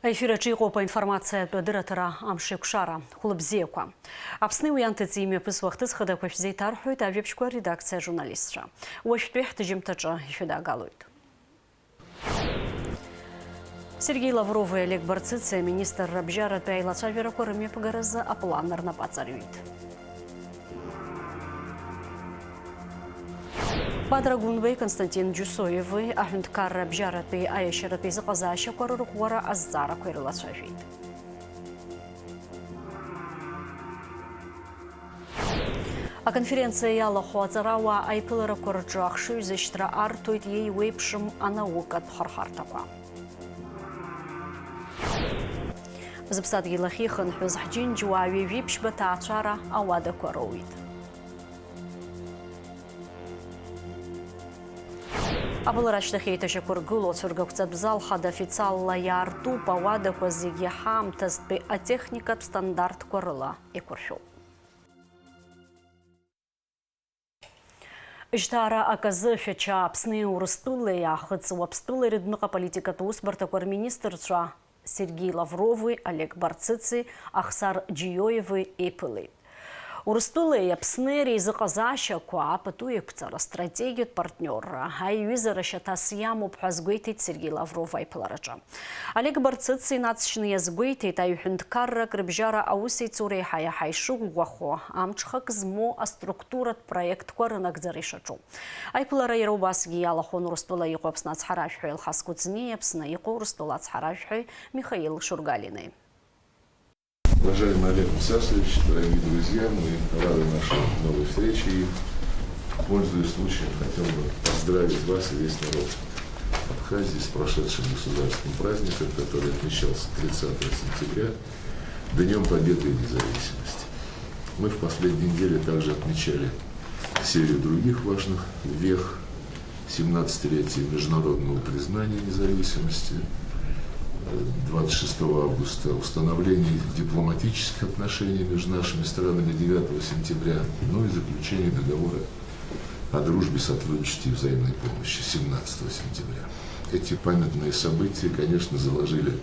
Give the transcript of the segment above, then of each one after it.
Эфирачи по информация дыратора Амшикшара Хулбзеква. Апсны уянтыцы имя пысвахты схада квашзей тархует, а вебшква редакция журналистра. Уашпех тыжимтаджа ефеда галует. Сергей Лавров и Олег Барцыцы, министр Рабжара Пяйлаца Веракорыме Пагараза, а планер на пацарюит. Падрагунвей Константин Джусоевый, Ахюнткар Рабжараты, Аяшараты заказаща Корурухвара Аззара Кверлацавит. А конференция Яла Хуазарава Айпилара Корджахши зещтра артует ей вейпшим анаука Тхархартаква. Запсад Гилахихан Хюзахджин Джуави Випш Батачара Авада Коровит. Абыларачтахи ташакур гуло цургакцабзал хад официалла ярту павада козиги хам тестпи а техника стандарт корыла и куршу. Иштара аказы феча псны урыстулы яхыц уапстулы редмыка политика туус бартакор министрша Сергей Лавровый, Олег Барцыцы, Ахсар Джиёевы и Пылы. Урыстулы япснери заказаща куа патуе пцара стратегию партнера, а и визера шатасьяму пхазгуйтит Сергей Лавров айпыларача. Олег Барцыцы нацичный язгуйтит, а юхендкарра крыбжара ауси цурей хая хайшу гуахо, амчхак змо а структурат проект куарынак зарешачу. Айпылара ярубасги ялахон урыстула иқу апсна цхарафху илхаскуцни апсна иқу урыстула цхарафху Михаил Шургалиный. Уважаемый Олег Мусасович, дорогие друзья, мы рады нашей новой встрече и, пользуясь случаем, хотел бы поздравить вас и весь народ Абхазии с прошедшим государственным праздником, который отмечался 30 сентября, Днем Победы и Независимости. Мы в последней неделе также отмечали серию других важных вех, 17-летие международного признания независимости, 26 августа установление дипломатических отношений между нашими странами 9 сентября, ну и заключение договора о дружбе, сотрудничестве и взаимной помощи 17 сентября. Эти памятные события, конечно, заложили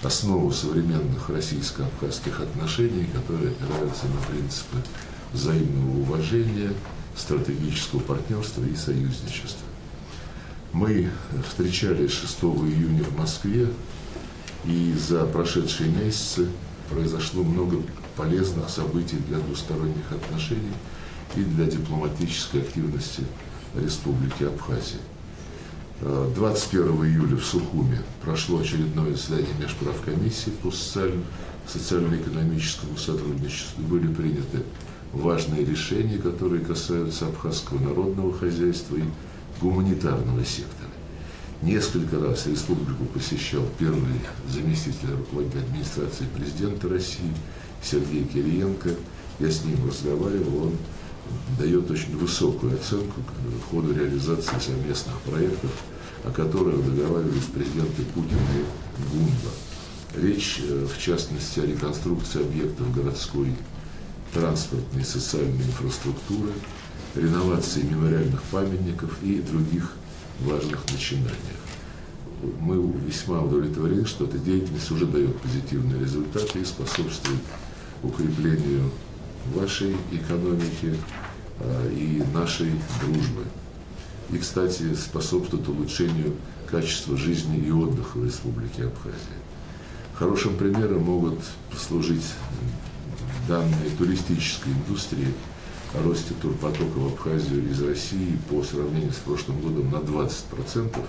основу современных российско-абхазских отношений, которые опираются на принципы взаимного уважения, стратегического партнерства и союзничества. Мы встречались 6 июня в Москве, и за прошедшие месяцы произошло много полезных событий для двусторонних отношений и для дипломатической активности Республики Абхазия. 21 июля в Сухуме прошло очередное заседание Межправкомиссии по социально-экономическому сотрудничеству. Были приняты важные решения, которые касаются абхазского народного хозяйства и гуманитарного сектора. Несколько раз республику посещал первый заместитель руководителя администрации президента России Сергей Кириенко. Я с ним разговаривал, он дает очень высокую оценку ходу реализации совместных проектов, о которых договаривались президенты Путин и Гунба. Речь, в частности, о реконструкции объектов городской транспортной и социальной инфраструктуры, реновации мемориальных памятников и других важных начинаниях. Мы весьма удовлетворены, что эта деятельность уже дает позитивные результаты и способствует укреплению вашей экономики и нашей дружбы. И, кстати, способствует улучшению качества жизни и отдыха в Республике Абхазия. Хорошим примером могут послужить данные туристической индустрии о росте турпотока в Абхазию из России по сравнению с прошлым годом на 20%.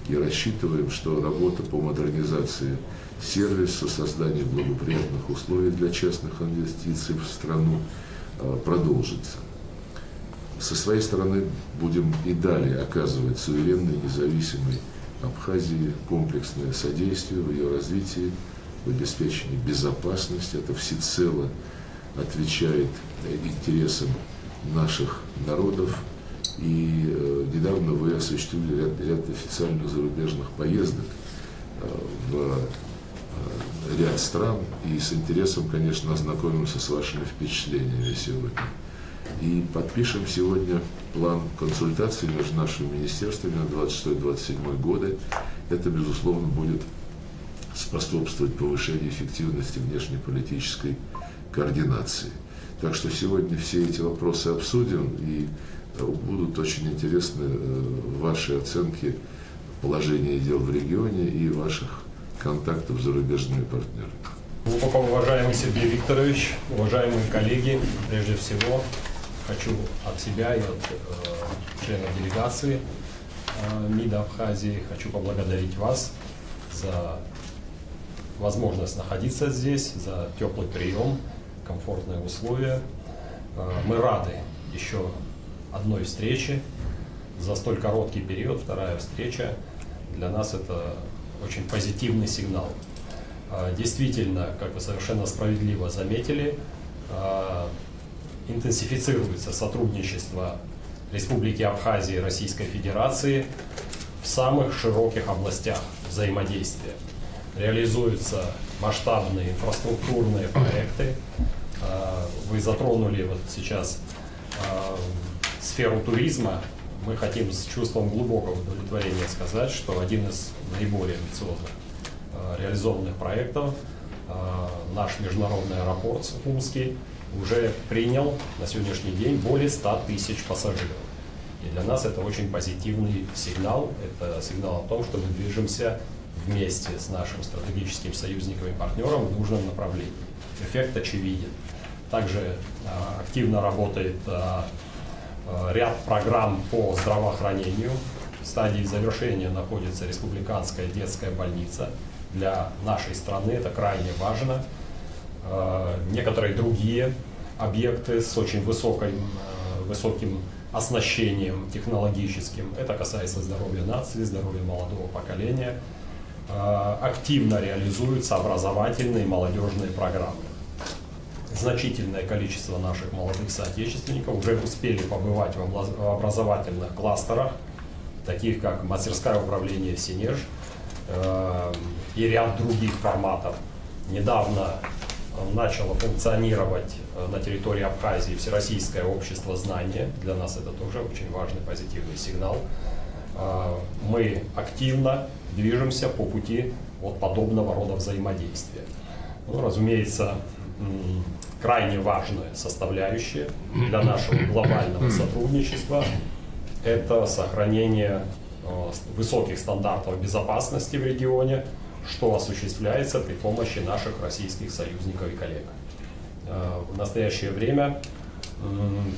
И рассчитываем, что работа по модернизации сервиса, созданию благоприятных условий для частных инвестиций в страну продолжится. Со своей стороны будем и далее оказывать суверенной, независимой Абхазии комплексное содействие в ее развитии, в обеспечении безопасности. Это всецело отвечает интересам наших народов. И недавно вы осуществили ряд официальных зарубежных поездок в ряд стран. И с интересом, конечно, ознакомимся с вашими впечатлениями сегодня. И подпишем сегодня план консультаций между нашими министерствами на 26-27 годы. Это, безусловно, будет способствовать повышению эффективности внешнеполитической координации. Так что сегодня все эти вопросы обсудим, и будут очень интересны ваши оценки положения дел в регионе и ваших контактов с зарубежными партнерами. Глубоко уважаемый Сергей Викторович, уважаемые коллеги, прежде всего хочу от себя и от членов делегации МИДа Абхазии, хочу поблагодарить вас за возможность находиться здесь, за теплый прием, комфортные условия. Мы рады еще одной встрече за столь короткий период, вторая встреча. Для нас это очень позитивный сигнал. Действительно, как вы совершенно справедливо заметили, интенсифицируется сотрудничество Республики Абхазия и Российской Федерации в самых широких областях взаимодействия. Реализуются масштабные инфраструктурные проекты. Вы затронули вот сейчас сферу туризма. Мы хотим с чувством глубокого удовлетворения сказать, что один из наиболее амбициозных реализованных проектов, наш международный аэропорт Сухумский, уже принял на сегодняшний день более 100 тысяч пассажиров. И для нас это очень позитивный сигнал. Это сигнал о том, что мы движемся вместе с нашим стратегическим союзником и партнером в нужном направлении. Эффект очевиден. Также активно работает ряд программ по здравоохранению. В стадии завершения находится республиканская детская больница. Для нашей страны это крайне важно. Некоторые другие объекты с очень высоким оснащением технологическим. Это касается здоровья нации, здоровья молодого поколения. Активно реализуются образовательные и молодежные программы. Значительное количество наших молодых соотечественников уже успели побывать в образовательных кластерах, таких как мастерское управление «Синеж» и ряд других форматов. Недавно начало функционировать на территории Абхазии Всероссийское общество знания. Для нас это тоже очень важный позитивный сигнал. Мы активно движемся по пути вот подобного рода взаимодействия. Ну, разумеется, крайне важная составляющая для нашего глобального сотрудничества – это сохранение высоких стандартов безопасности в регионе, что осуществляется при помощи наших российских союзников и коллег. В настоящее время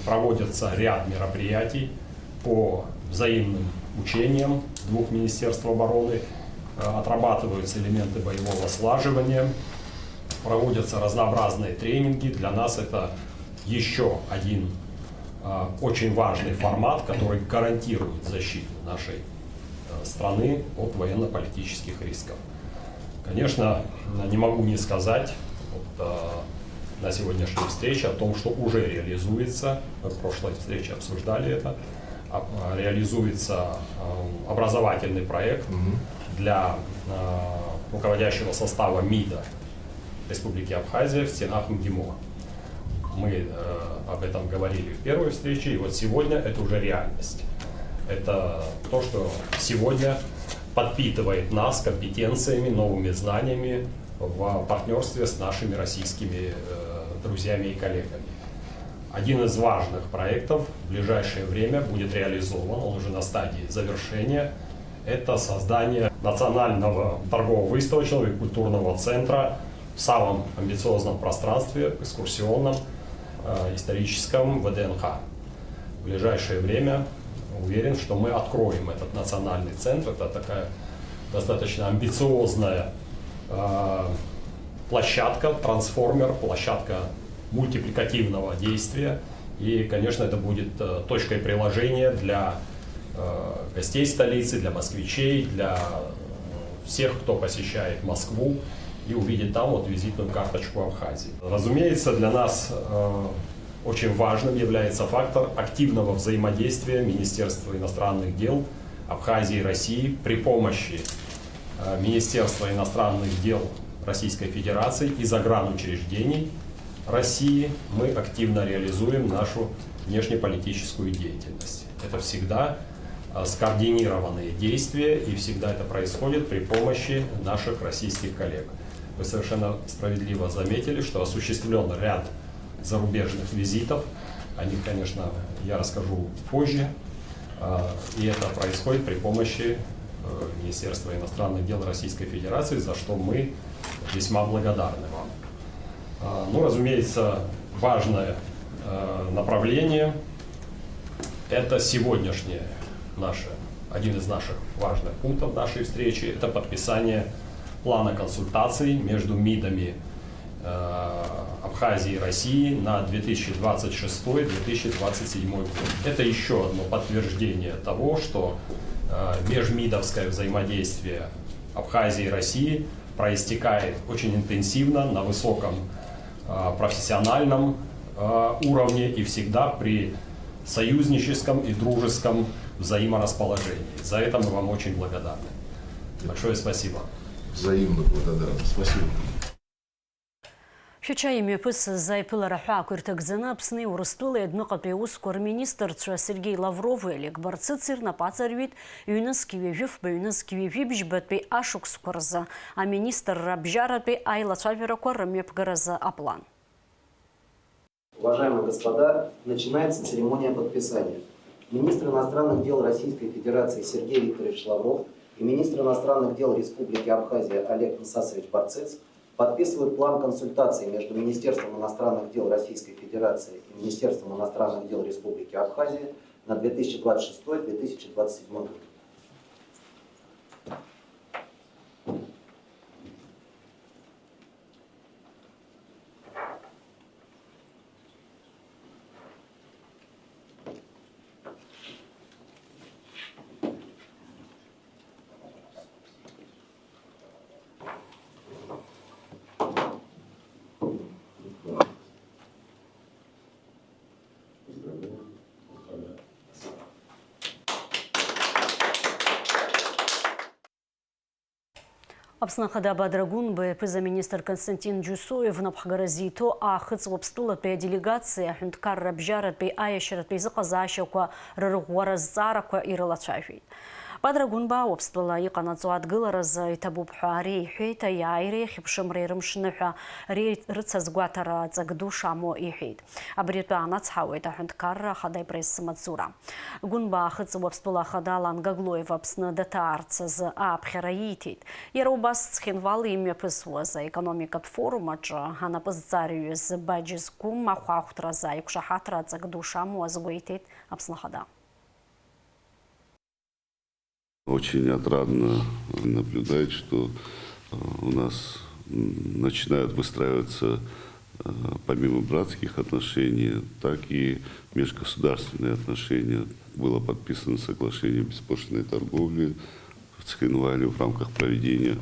проводится ряд мероприятий по взаимным учениям двух министерств обороны, отрабатываются элементы боевого слаживания, проводятся разнообразные тренинги. Для нас это еще один очень важный формат, который гарантирует защиту нашей страны от военно-политических рисков. Конечно, не могу не сказать на сегодняшней встрече о том, что уже реализуется, мы в прошлой встрече обсуждали это, реализуется образовательный проект для руководящего состава МИДа Республики Абхазия в стенах МГИМО. Мы об этом говорили в первой встрече, и вот сегодня это уже реальность. Это то, что сегодня подпитывает нас компетенциями, новыми знаниями в партнерстве с нашими российскими друзьями и коллегами. Один из важных проектов в ближайшее время будет реализован, он уже на стадии завершения. Это создание национального торгово-выставочного и культурного центра в самом амбициозном пространстве, экскурсионном, историческом ВДНХ. В ближайшее время уверен, что мы откроем этот национальный центр. Это такая достаточно амбициозная площадка, трансформер, площадка мультипликативного действия. И, конечно, это будет точкой приложения для гостей столицы, для москвичей, для всех, кто посещает Москву и увидит там вот визитную карточку Абхазии. Разумеется, для нас очень важным является фактор активного взаимодействия Министерства иностранных дел Абхазии и России при помощи Министерства иностранных дел Российской Федерации и загранучреждений России. Мы активно реализуем нашу внешнеполитическую деятельность. Это всегда скоординированные действия, и всегда это происходит при помощи наших российских коллег. Вы совершенно справедливо заметили, что осуществлен ряд зарубежных визитов. О них, конечно, я расскажу позже. И это происходит при помощи Министерства иностранных дел Российской Федерации, за что мы весьма благодарны вам. Ну, разумеется, важное направление – это сегодняшнее один из наших важных пунктов нашей встречи – это подписание плана консультаций между МИДами Абхазии и России на 2026-2027 год. Это еще одно подтверждение того, что межмидовское взаимодействие Абхазии и России проистекает очень интенсивно, на высоком профессиональном уровне и всегда при союзническом и дружеском взаиморасположении. За это мы вам очень благодарны. Большое спасибо. Взаимно благодарны. Спасибо. Шучаем пыс зайпыл раха куртагзана псны урыстулы еднокапе ускор министр Сергей Лавров и Олег Барцицир на пацарвит юнас кивевив бжбатпе ашук скорза, а министр Рабжаратпе айла чаверакор мепгараза аплан. Уважаемые господа, начинается церемония подписания. Министр иностранных дел Российской Федерации Сергей Викторович Лавров и министр иностранных дел Республики Абхазия Олег Нсасович Барциц подписывают план консультаций между Министерством иностранных дел Российской Федерации и Министерством иностранных дел Республики Абхазия на 2026-2027 год. Абснахада Бадрагун министр Константин Джусоев на Пхагаразито, а хыцлобстула пе делегация Хюнткар Рабжарат пе Аяшарат пе Заказашаква Раргуаразараква и Ралачафи. Бадрагун ба обстула и канацуат гылараза и табуб хуари хейта яйре хипшимри рымшныха рыцазгуатара цагдуша мо и хейт. Абриту анацхауэта Хюнткар хадай пресс Мацура. Гунба хыцлобстула хадалан Гаглоева псна датарца за апхераитит. Ярубас хинвалы имя пысвоза экономика форума ча хана пызцарию з баджискум махуахтра за икшахатра цагдуша мо азгуитит абснахада. Очень отрадно наблюдать, что у нас начинают выстраиваться помимо братских отношений, так и межгосударственные отношения. Было подписано соглашение беспошлинной торговли в Цхинвале в рамках проведения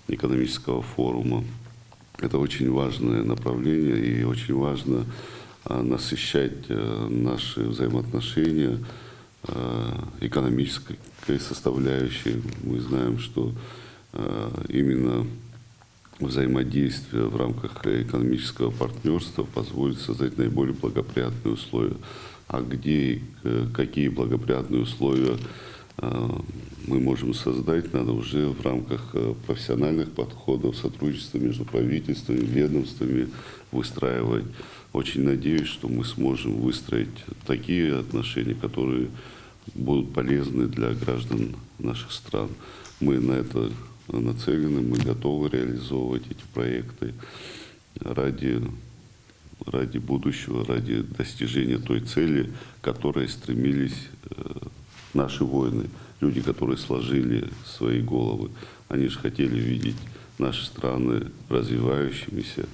экономического форума. Это очень важное направление и очень важно насыщать наши взаимоотношения экономической составляющей. Мы знаем, что именно взаимодействие в рамках экономического партнерства позволит создать наиболее благоприятные условия. А где, какие благоприятные условия мы можем создать, надо уже в рамках профессиональных подходов, сотрудничества между правительствами, ведомствами выстраивать. Очень надеюсь, что мы сможем выстроить такие отношения, которые будут полезны для граждан наших стран. Мы на это нацелены, мы готовы реализовывать эти проекты ради будущего, ради достижения той цели, к которой стремились наши воины, люди, которые сложили свои головы. Они же хотели видеть наши страны развивающимися,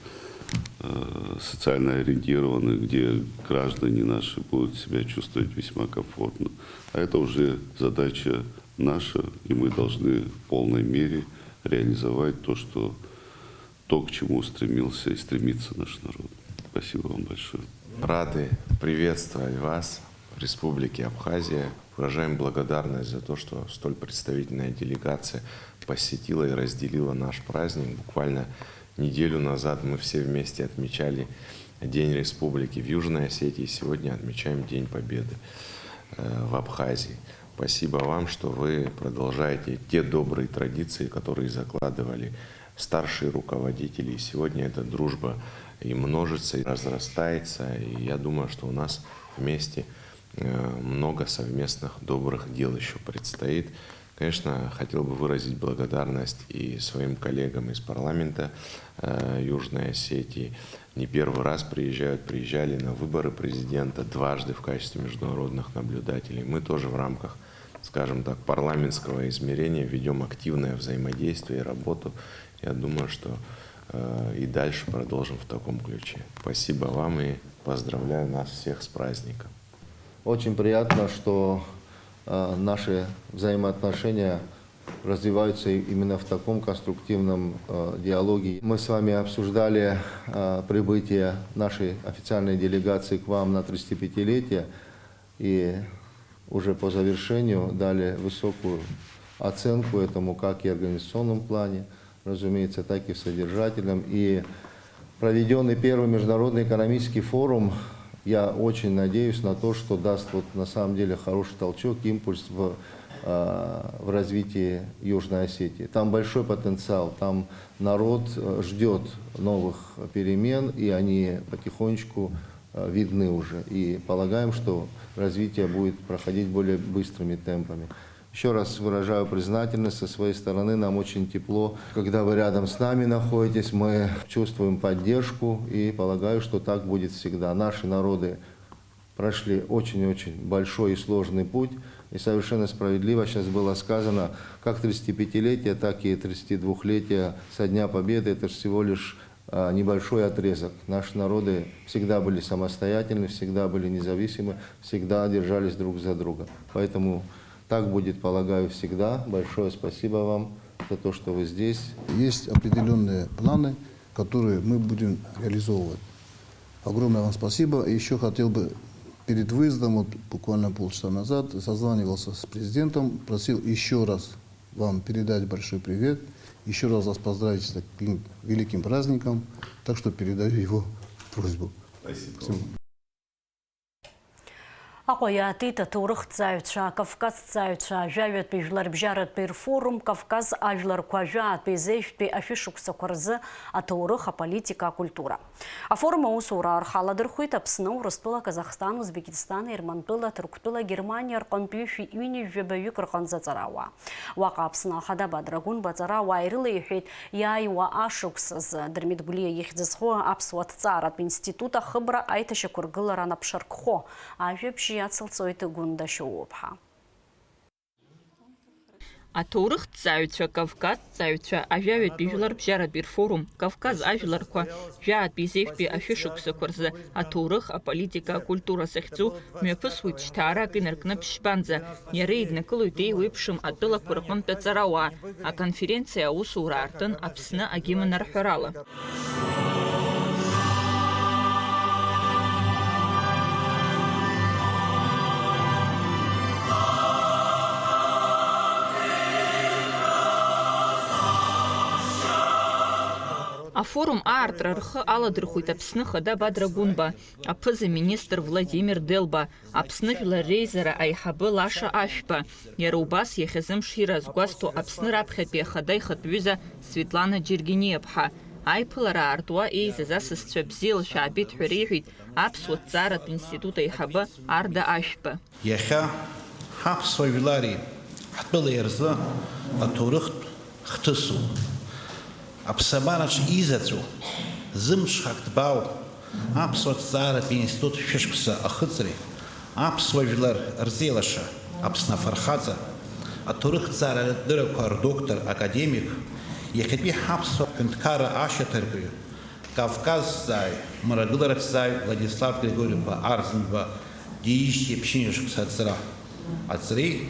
социально ориентированы, где граждане наши будут себя чувствовать весьма комфортно. А это уже задача наша, и мы должны в полной мере реализовать то, к чему стремился и стремится наш народ. Спасибо вам большое. Рады приветствовать вас в Республике Абхазия. Выражаем благодарность за то, что столь представительная делегация посетила и разделила наш праздник. Буквально неделю назад мы все вместе отмечали День Республики в Южной Осетии. Сегодня отмечаем День Победы в Абхазии. Спасибо вам, что вы продолжаете те добрые традиции, которые закладывали старшие руководители. И сегодня эта дружба и множится, и разрастается. И я думаю, что у нас вместе много совместных добрых дел еще предстоит. Конечно, хотел бы выразить благодарность и своим коллегам из парламента Южной Осетии. Не первый раз приезжали на выборы президента дважды в качестве международных наблюдателей. Мы тоже в рамках, скажем так, парламентского измерения ведем активное взаимодействие и работу. Я думаю, что и дальше продолжим в таком ключе. Спасибо вам и поздравляю нас всех с праздником. Очень приятно, что наши взаимоотношения развиваются именно в таком конструктивном диалоге. Мы с вами обсуждали прибытие нашей официальной делегации к вам на 35-летие и уже по завершению дали высокую оценку этому как и в организационном плане, разумеется, так и в содержательном. И проведенный первый международный экономический форум, я очень надеюсь на то, что даст на самом деле хороший толчок, импульс в развитии Южной Осетии. Там большой потенциал, там народ ждет новых перемен, и они потихонечку видны уже. И полагаем, что развитие будет проходить более быстрыми темпами. Еще раз выражаю признательность со своей стороны. Нам очень тепло, когда вы рядом с нами находитесь. Мы чувствуем поддержку и полагаю, что так будет всегда. Наши народы прошли очень-очень большой и сложный путь. И совершенно справедливо сейчас было сказано, как 35-летие, так и 32-летие со Дня Победы. Это всего лишь небольшой отрезок. Наши народы всегда были самостоятельны, всегда были независимы, всегда держались друг за друга. Поэтому так будет, полагаю, всегда. Большое спасибо вам за то, что вы здесь. Есть определенные планы, которые мы будем реализовывать. Огромное вам спасибо. И еще хотел бы перед выездом, вот буквально полчаса назад, созванивался с президентом, просил еще раз вам передать большой привет, еще раз вас поздравить с таким великим праздником, так что передаю его просьбу. Спасибо. Ақоя тита турық цайутша, Кавказ цайутша, жавет пейжлар бжарат пейр форум, Кавказ ажлар куажа пейзейш пей афишук сакварзы, а турық, а политика, а культура. А форума усура архаладыр хуйта псыну Ростула, Казахстан, Узбекистан, Ирмантула, Турктула, Германия, Арқанпюши, Юни, Жебаюк, Рқанза царауа. Вақа псына хадаба драгун бацарауа айрылы ехет, яйуа ашукс з дермитбулия ехдзісхо апсуат царат института хыбра айташа кургылара напшаркхо, а жепши Атурых цаютша Кавказ цаютша ажавет бижлар бжарат бир форум Кавказ ажларква жаат бизефпи афишук сакварза Атурых а политика культура сахцу мепсуит штара генеркна пшбанза ярейдна кылуйтей выпшим атыла куркын пецарауа а конференция усура артын апсна агиманар хурала. А форум артрархы аладырхуйт апсны хада Бадрагунба, апызы министр Владимир Делба, апсны рейзера айхабы Лаша Ашпа, ярубас ехезым шираз гуасту апсны рапхепе хадай хатвюза Светлана Джиргинепха. Айпылара артуа эйзаза сысцвебзил шабит хурейхуйт апсуат царат института айхабы Арда Ашпа. Яха хапсой вилари хатбылы ерзы атурыхт хтысу. Апсабарач изацу, зымшхактбау, апсуат царат институт фишпса ахыцри, апсуа вилар рзелаша, апсна фархаза, атурых цара дыракар доктор, академик, ехетби хапсуа кенткара ашатыргую, Кавказ зай, Марагыларак зай, Владислав Григорьевна Арзенба, Диищи пшинишкса цара, ацри,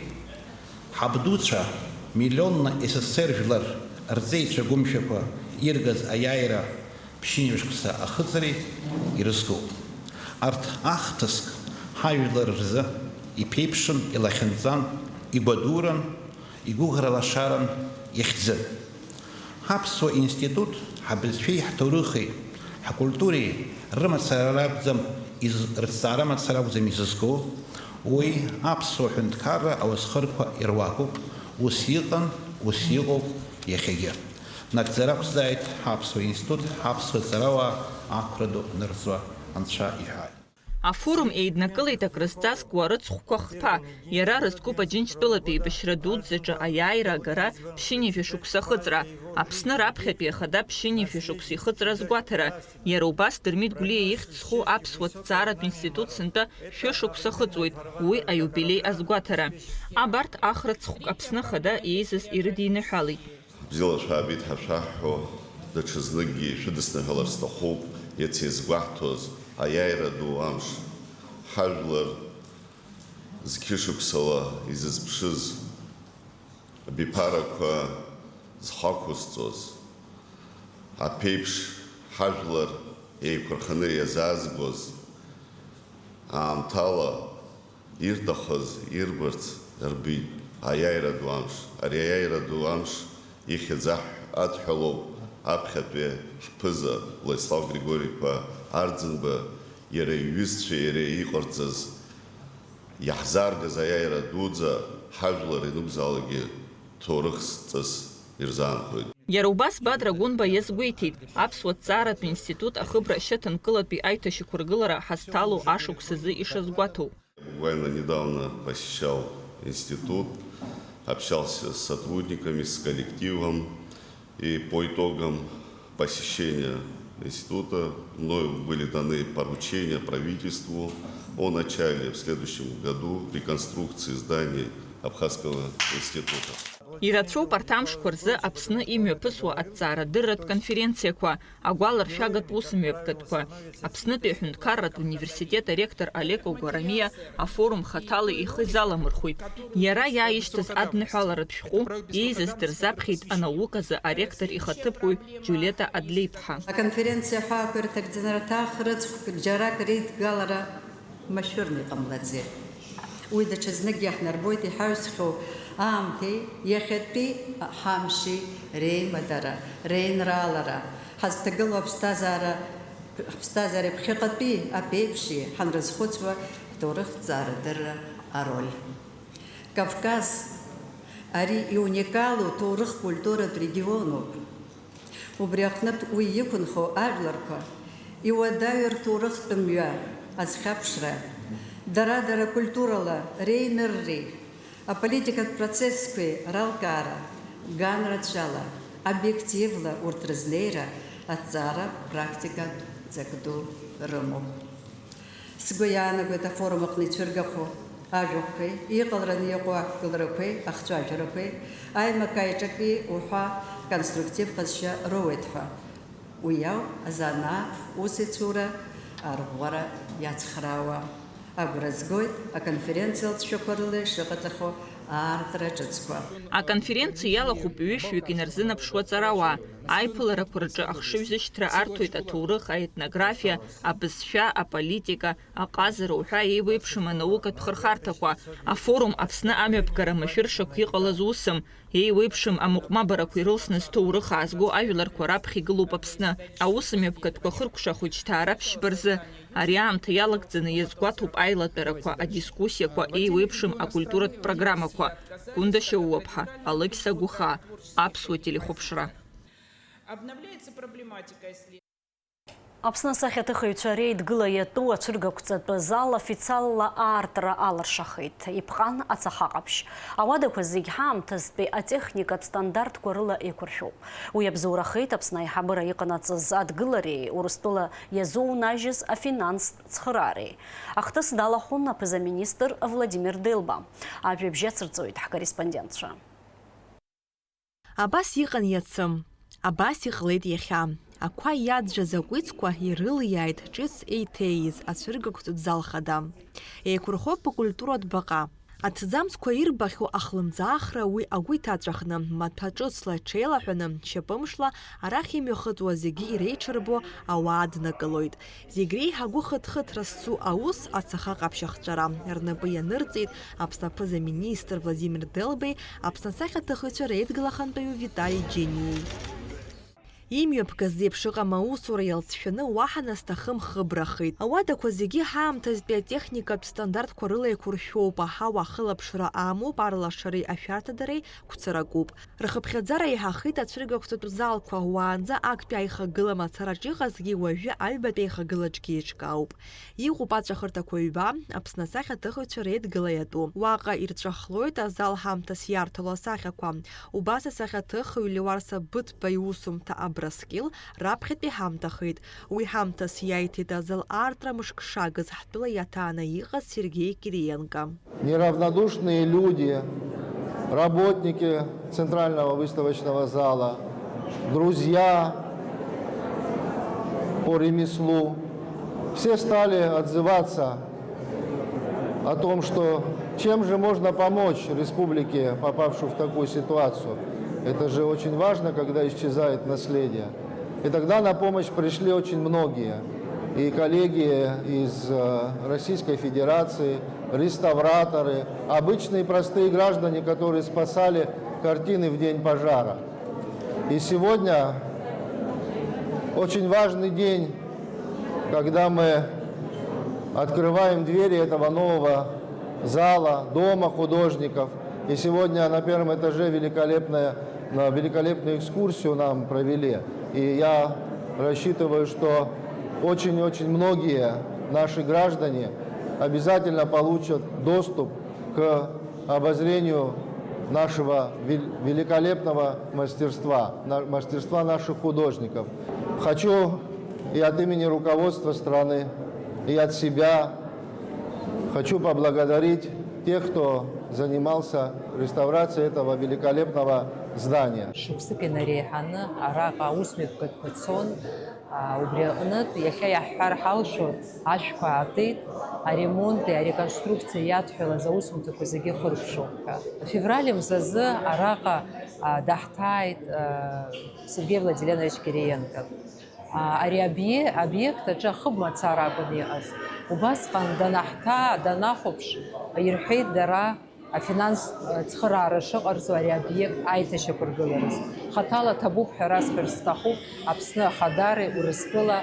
хабдуча, миллионна СССР вилар, Рзейча гумшепа, Иргаз Аяйра, Пшинишкса Ахыцари и Рыску. Арт Ахтаск, Хайвилар Рза, и Пепшин, и Лахензан, и Бадуран, и Гугралашаран, и Хдзе. Хапсо институт, Хабельфей Хатурухи, Хакультури, Рамацарабзам из Рцарамацарабзам из Рыску, уи аԥсуа ҳәынҭқарра ауасхырқәа ируакуп, ус иҟан, ус иҟоуп иахьагьы. Нагӡара ақәзааит ҳаԥсуа институт, ҳаԥсуа ҵарауаа ақәра ду нырҵуа анцәа иҳәааит. Афорум еиднакылеит акрызҵазкуа рыцхәқәа хԥа, иара Рыскәыпа Аџьынџьтәылатәи еибашьра дуӡӡаҿы аиааира агара ԥшьынҩажәа шықәса ахыҵра, Аԥсны раԥхьатәи ахада ԥшьынҩажәа шықәса ихыҵра азгәаҭара, иара убас Дырмит Гәлиа ихьӡ зху Аԥсуа ҭҵааратә институт сынтәа шәышықәса ахыҵуеит, уи аиубилеи азгәаҭара. Абарҭ ахрыцхәк Аԥсны хада еизаз ирыдиныҳәалеит. Бзиала шәаабеит ҳашәаҳҳәо, даҽазныкгьы шәыдысныҳәалар сҭахуп, иацы изгәаҳҭоз аиааира ду амш ҳажәлар зқьышықәсала изызԥшыз абиԥарақәа зхақәызҵоз аԥеиԥш ҳажәлар еиқәырханы иазаазгоз аамҭала ирҭахыз ирбарц рбит аиааира ду амш. Ари аиааира ду амш ихьӡ адҳәалоуп аԥхьатәи ҳԥыза Владислав Григорий-ԥа Арӡынба иара иҩызцәа иара иҟарҵаз иаҳзааргаз аиааира дуӡӡа ҳажәлар ианакәзаалакгьы ҭоурыхҵас ирзаанхоит. Иара убас Бадра Гәынба иазгәеиҭеит, Аԥсуа ҭҵааратә институт ахыбра шьаҭанкылатәи аиҭашьақәыргылара ҳазҭалоу ашықәсазы ишазгәаҭоу. Буквально недавно посещал институт, общался с сотрудниками, с коллективом, и по итогам посещения института мною были даны поручения правительству о начале в следующем году реконструкции зданий Абхазского института. Ирацәоуп арҭ амшқәа рзы Аԥсны имҩаԥысуа аҭҵаарадырратә конференциақәа, агәаларшәагатә усмҩаԥгатәқәа. Аԥснытәи аҳәынҭқарратә университет аректор Олег Огорамиа афорум хаҭала ихы изаламырхәит. Иара иааишьҭыз адныҳәаларатә шәҟәы еизаз дырзаԥхьеит анауказы аректор ихаҭыԥуаҩ Џьулета Адлеиԥҳа. Аконференциа ҳәаақәа рҭагӡанарҭах рыцхәк џьарак реидгалара машәырны иҟамлаӡеит. Уи даҽазныкгьы иаҳнарбоит иҳаҩсхьоу аамҭеи иахьатәи ҳамши реимадара, реинраалара, ҳазҭагылоу аԥсҭазаареи ԥхьаҟатәи аԥеиԥши ҳанрызхәыцуа ҳҭоурых-ҭҵаарадырра ароль. Кавказ ари иуникалу ҭоурых-культуратә регионуп. Убри аҟнытә уи иқәынхо ажәларқәа иуадаҩу рҭоурыхтә мҩа азхьаԥшра, дара-дара культурала реинырреи, аполитикатә процессқәеи ралкаара, ганрацәала, обиективла урҭ рызнеира аҭҵааратә практикатә ҵак ду рымоуп. Сгәы иаанагоит афорум аҟны ицәыргахо ажәахәқәеи, иҟалараны иҟоу ақәгыларақәеи, ахцәажәарақәеи, аимакаиҿаки уҳәа конструктив ҟазшьа роуеит ҳәа. Уи ауп азанааҭ усицура арӷәӷәара иацхраауа. Агәра згоит аконференциа лҵшәақәа рыла ишыҟаҵахо аартра ҿыцқәа. Аконференциа иалахәуп ҩышәҩык инарзынаԥшуа ҵарауаа. Аиԥыларақәа рҿы ахшыҩзышьҭра арҭоит аҭоурых, аетнографиа, абызшәа, аполитика, аҟазара уҳәа еиуеиԥшым анаукатә хырхарҭақәа. Афорум Аԥсны амҩаԥгара машәыршақә иҟалаз усым, еиуеиԥшым амыҟәмабарақәа ирылсны зҭоурых аазго ажәларқәа раԥхьа игылоуп Аԥсны. Аусмҩаԥгатәқәа хыркәшахоит шьҭа араԥшьба рзы. Ари аамҭа иалагӡаны иазгәаҭоуп аилатәарақәа, адискуссиақәа, еиуеиԥшым акультуратә программақәа. Гәында Шьоуаԥҳа, Алықь Сагәыха, Аԥсуа телехәаԥшра. Аԥсны асахьаҭыхыҩцәа реидгыла иатәу ацәыргақәҵатәы зал официалла аартра аларшахеит. Ипҟан ацаҳаҟаԥшь. Ауадақәа зегь ҳаамҭазтәи атехникатә стандартқәа рыла еиқәыршәоуп. Уи абзоурахеит Аԥсны аиҳабыра иҟанаҵаз адгылареи, Урыстәыла иазоунажьыз афинанстә цхыраареи. Ахҭыс далахәын аԥыза-министр Владимир Делба. Ажәабжь ацырҵоит ҳкорреспондентцәа. Абас иҟан иацым, абас иҟалеит иахьа. Ақәа иаӡәыз акәицқәа ирылиааит ҿыц еиҭеиз ацәыргақәҵатә зал хада. Еиқәырхоуп акультуратә баҟа. Аҭӡамцқәа ирбахьоу ахлымӡаахра уи агәы иҭаҵәахны, маҭәа ҿыцла ҽеилаҳәаны, шьапымшла арахь имҩахыҵуа зегьы иреиҽырбо ауаа днакылоит. Зегь реиҳа агәы-хыҭхыҭра зцу аус ацаҳаҟаԥшь ахҵәара рнапы ианырҵеит Аԥсны аԥыза-министр Владимир Делбеи, Аԥсны асахьаҭыхыҩцәа реидгылахантәаҩу Витали Џьениеи. Имҩаԥгаз еиԥш ыҟам аусура иалҵшәаны уаҳа насҭахым хыбрахеит. Ауадақәа зегьы ҳаамҭазтәи атехникатә стандартқәа рыла еиқәыршәоуп, аҳауа ахылаԥшра амоуп, арлашареи ашәарҭадареи қәцаракуп. Рхыԥхьаӡара иаҳахит ацәыргақәҵатә залқәа, уаанӡа актәи аихагыла мацараҿ иҟазгьы уажәы аҩбатәи аихагылаҿгьы еиҿкаауп. Иҟоуп аҵәахырҭақәа ҩба, Аԥсны асахьаҭыхыҩцәа реидгыла иатәу. Уаҟа ирҵәахлоит азал ҳамҭас иарҭало асахьақәа. Убас асахьаҭыхыҩ Леуарса Быҭәба иусумҭа Абраскьыл раԥхьатәи ҳамҭахеит. Уи ҳамҭас иаиҭеит азал аартра мышкшагыз ҳтәыла иаҭааны иҟаз Сергей Кириенко. Неравнодушные люди, работники Центрального выставочного зала, друзья по ремеслу, все стали отзываться о том, что чем же можно помочь республике, попавшей в такую ситуацию. Это же очень важно, когда исчезает наследие. И тогда на помощь пришли очень многие. И коллеги из Российской Федерации, реставраторы, обычные простые граждане, которые спасали картины в день пожара. И сегодня очень важный день, когда мы открываем двери этого нового зала, дома художников. И сегодня на первом этаже великолепную экскурсию нам провели. И я рассчитываю, что очень-очень многие наши граждане обязательно получат доступ к обозрению нашего великолепного мастерства наших художников. Хочу и от имени руководства страны, и от себя хочу поблагодарить тех, кто занимался реставрацией этого великолепного здания. убри аҟнытә иахьа иаҳҳәар ҳалшоит ашәқәа аатит, аремонти, ареконструкциа иадҳәалаз аусумҭақәа зегьы хыркәшоуп ҳәа. Февраль мзазы араҟа даҳҭааит Сергей Владимирович Кириенко. Ари обиект аҿы ахыбмацара акәын иҟаз. Убасҟан данахәаԥш ирҳәеит дара афинанс цхыраара шыҟарҵо ари обиект аиҭашьақәыргылараз. Хаҭала ҭабуп ҳәа расҳәар сҭахуп Аԥсны ахадареи Урыстәыла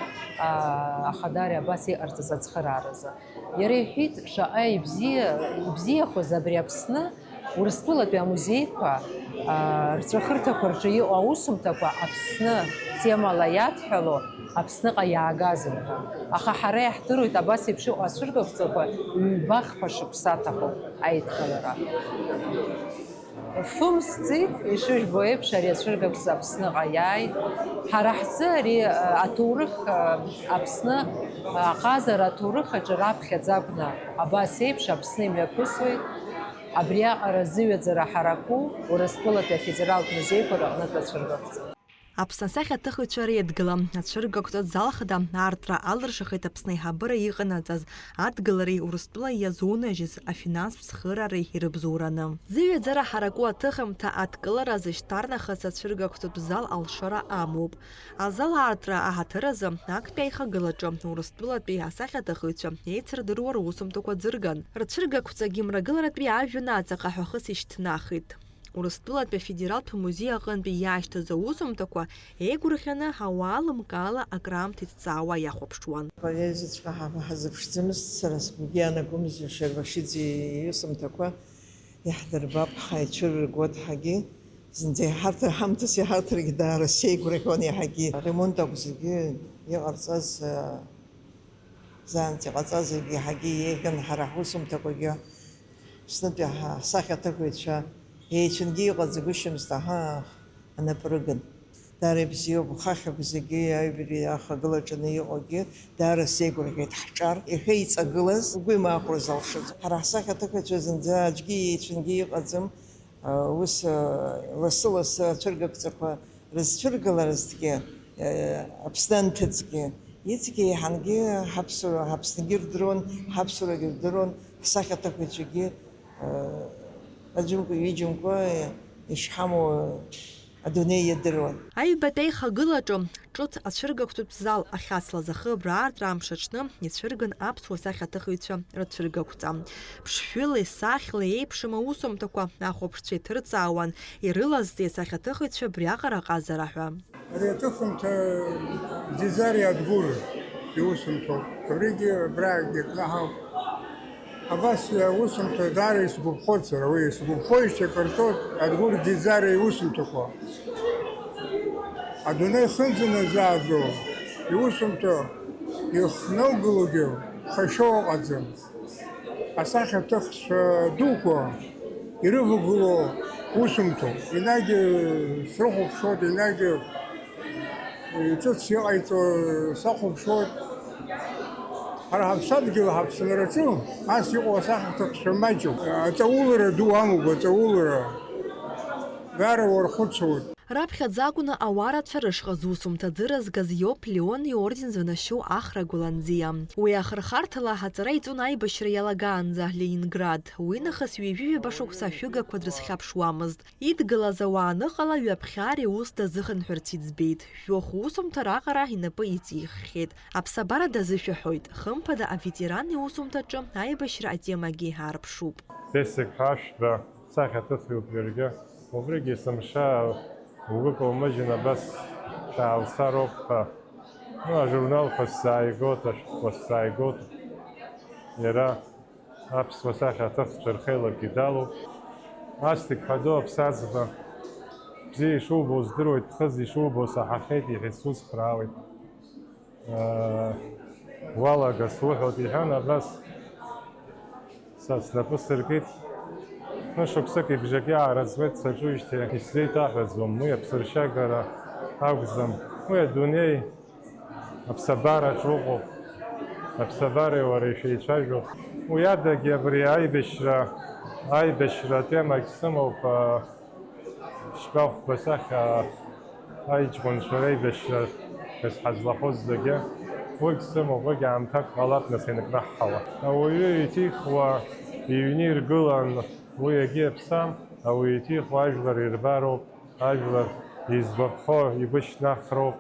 ахадареи абас иҟарҵаз ацхырааразы. Иара иҳәит шаҟа ибзиахоз абри Аԥсны Урыстәылатәи амузеиқәа рҵәахырҭақәа рҿы иҟоу аусумҭақәа Аԥсны темала иадҳәало Аԥсныҟа иаагазар ҳәа. Аха ҳара иаҳдыруеит абас еиԥш иҟоу ацәыргақәҵақәа ҩбахԥа шықәса аҭахуп аидкылара. Фымс ҵит, ишыжәбо еиԥш ари ацәыргақәҵа Аԥсныҟа иааит. Ҳара ҳзы ари аҭоурых Аԥсны аҟазара аҭоурых аҿы раԥхьаӡа акәны абас еиԥш Аԥсны имҩаԥысуеит. Абри аҟара зыҩаӡара ҳараку Урыстәылатәи афедералтә музеиқәа рыҟнытә ацәыргақәҵа. Аԥсны асахьаҭыхыҩцәа реидгыла ацәыргақәҵатә залхада аартра алыршахеит Аԥсны аиҳабыра иҟанаҵаз адгылареи Урыстәыла иазунажьыз афинанстә цхыраареи ирыбзоураны. Зыҩаӡара ҳараку аҭыхымҭа адкылара зышьҭарнахыс ацәыргақәҵатә зал алшара амоуп. Азал аартра аҳаҭыразы актәи аихагылаҿы Урыстәылатәи асахьаҭыхыҩцәа еицырдыруа русумҭақәа ӡырган. Рцәыргақәҵагьы мрагыларатәи ажәҩан аҵаҟа ҳәахыс ишьҭнахит. Урыстәылатәи афедералтә музеи аҟынтәи иаашьҭыз аусумҭақәа еигәырӷьаны ҳауаалымкаала акраамҭа иҭҵаауа иахәаԥшуан. Поезиаҵәҟьа ҳазыԥшӡамызт, сара сгәгьы иаанагомызт Шервашиӡе иусумҭақәа иаҳдырбап, ҳаицәырыргоит ҳагьы. Зынӡа ҳамҭас иҳарҭаргьы даара сеигәырӷьон иаҳагьы. Аремонт акә зегьы иҟарҵаз, заанӡа иҟаҵаз зегьы иаҳагьы иеиӷьын, ҳара ҳусумҭақәагьы Аԥснытәи ҳасахьаҭыхыҩцәа еицәангьы иҟаӡагәышьамызт, анапы рыгын. Даара ибзиоуп, хахьақәа зегьы аҩбатәи ахагылаҿаны иҟоугьы даара сеигәырӷьеит ҳҿар. Иахьа иҵагылаз угәы имаахәра залшаз. Ҳара ҳсахьаҭыхыҩцәа зынӡа аӡәгьы еицәангьы иҟаӡам. Ус лассы-лассы ацәыргақәҵақәа рызцәыргаларазҭгьы, Аԥсны анҭыҵгьы, иҵегьы еиҳангьы ҳаԥснгьы рдыруан, ҳаԥсуарагьы рдыруан, ҳсахьаҭыхыҩцәагьы аӡәымкәа ҩыџьамкәа ишҳамоу адунеи иадыруан. Аҩбатәи аихагылаҿы ҿыц ацәыргақәҵатә зал ахьацлаз ахыбра аартра амш аҽны ицәырган аԥсуа сахьаҭыхыҩцәа рыцәыргақәҵа. Ԥшшәылеи сахьлеи еиԥшым аусумҭақәа ахәаԥшцәа иҭырҵаауан ирылазҵеи асахьаҭыхыҩцәа абриаҟара аҟазара ҳәа. ريتكم ديزاري أدغور يوسمتو ريجي براغي كلاهو أباس يوسمتو داري سبب خلصة روي سبب خويش كرتوت أدغور ديزاري يوسمتو أدوني خنزنا زادو يوسمتو يخنو قلوجو خشو قدم أساخة تخش دوكو يرفو قلو وسمتو يناجي سرخو بشوت يناجي يتوت سيغايتو ساخو بشوت هرهب صدقي وهب سنرتو أسيقو أساخة تخش ماجو أتاولر دوامو أتاولر غارة ورخوتسود Раԥхьаӡа акәны ауаарацәа рышҟа зусумҭаӡыра згаз иоуп Леон иорден зынашьоу Ахра Гәланӡиа. Уи ахырхарҭала ҳаҵара иҵон аибашьра иалагаанӡа Ленинград. Уи нахыс ҩажәижәаба шықәса ашәыгақәа дрызхьаԥшуамызт. Идгылаз ауаа аныҟала ҩаԥхьар иус дазыхынҳәырц иӡбеит. Шәохә усумҭа раҟара инапы иҵиххьеит. Аԥсабара дазышәаҳәоит. Хымԥада аветеран иусумҭаҿы аибашьра атемагьы аарԥшуп. Бесик ҳашәба сахьаҭыхҩуп ҩаргьы. Убригьы сымша وقفوا مجنا بس شعب صاروخ جورنال خصائقات خصائقات يرى أبس وساخة تخطر خيلة كدالو أستك حدو بسازبا زي شو بوزدرو يتخزي شو بوصحاخيتي حسوس خراوي والله قصوحو تيحانا بس سلبس الكيت نشوف سكي بجاكيا رزمت سجوجتي يسري تاخذهم ويا بصير شاقرة أوزم ويا دنيا بسبارة شوقو بسبارة وريشي شاجو ويا دقي بري أي بشرة تيما كسمو شباف بساخة أي جبن شري بشرة بس حزلا خوز دقي ويكسمو ويا عم تاك غلط نسينك نحوا ويتيخ وينير قلن ويجيب سام أو يتيخ وأجبر يربارو أجبر يزبخو يبش نخرو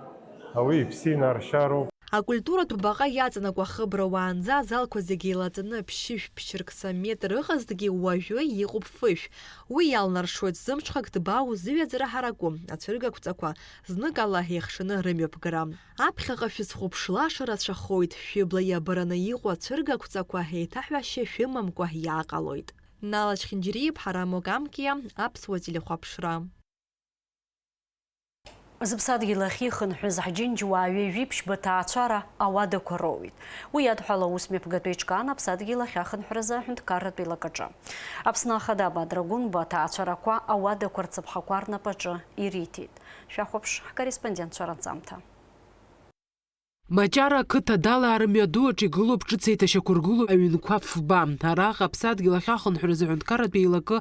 أو يبسين أرشارو. Акультуратә баҟа иаҵанакуа ахыбра уаанӡа азалқәа зегьы еилаҵаны ԥшьышә-ԥшьырк самметр ыҟазҭгьы уажәы иҟоуп фышә. Уи иалнаршоит зымҽхак ҭбаа узыҩаӡара ҳараку, ацәыргақәҵақәа зныкала иахшаны рымҩаԥгара. Аԥхьаҟа шәызхәыԥшлаша рацәахоит, шәыбла иабараны иҟоу ацәыргақәҵақәа еиҭаҳәашьа шәымамкәа иааҟалоит. Нала Чхинџьириев, Ҳарам Огамкиа, Аԥсуа телехәаԥшра. Зыԥсадгьыл ахь ихынҳәыз ҳџьынџьуаа ҩажәиԥшьба ҭаацәара ауадақәа роуит. Уи иадҳәала аус мҩаԥгатәы иҿкаан Аԥсадгьыл ахь ахынҳәразы аҳәынҭқарратә еилакаҿы. Аԥсны Ахада Бадра Гәынба аҭаацәарақәа ауадақәа рцыԥхақәа рнапаҿы ириҭеит. Шәахәаԥш ҳкорреспондентцәа ранҵамҭа. Маҷара ақыҭа далаа рымҩаду аҿы игылоуп ҿыц еиҭашьақәыргылоу аҩнқәа фба. Араҟа Аԥсадгьыл ахь ахынҳәразы аҳәынҭқарратә еилакы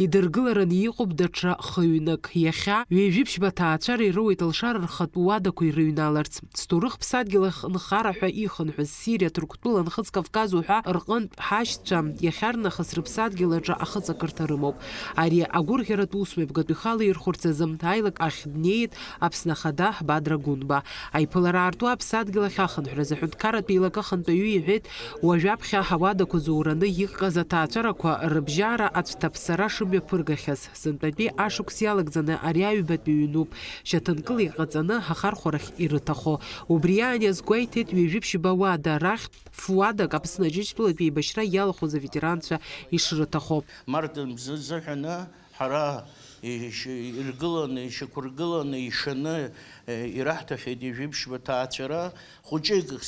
идыргылараны иҟоуп даҽа хҩнык. Иахьа ҩажәиԥшьба ҭаацәара ироуит Алшара рхатәы уадақәа ирыҩналарц. Сҭоурых Ԥсадгьыл нхара ҳәа ихынҳәыз Сириа, Ҭырқәтәыла, Нхыҵ Кавказ уҳәа рҟынтә ҳашьцәа иахьарнахыс рыԥсадгьыл аҿы ахыҵакырҭа рымоуп. Ари агәырӷьаратә ус мҩаԥгатәы ихала ирхәырц азы ааилак ахь днеит Аԥсны Ахада Бадра Гәынба. Аиԥылара аарту Аԥсадгьыл ахь ахынҳәразы аҳәынҭқарратә еилакы ахантәаҩы иҳәеит, уажәаԥхьа ауадақәа зоураны иҟаз аҭаацәарақәа рыбжьара ацәҭаԥсара шымҩаԥыргахьаз. Сынтәатәи ашықәс иалагӡаны ари аҩбатәи ҩнуп, шьаҭанкыла иҟаҵаны ҳахархәарахь ирыҭахо. Убри аан иазгәеиҭеит ҩажәиԥшьба ауада рахь фуадак Аԥсны Аџьынџьтәылатәи еибашьра иалахәыз аветеранцәа ишрыҭахо. Марда зыҳәаны ҳара иргыланы, ишьақәыргыланы, ишаны ираҳҭахьеит ижәиԥшьба ҭаацәара. Хәыҷык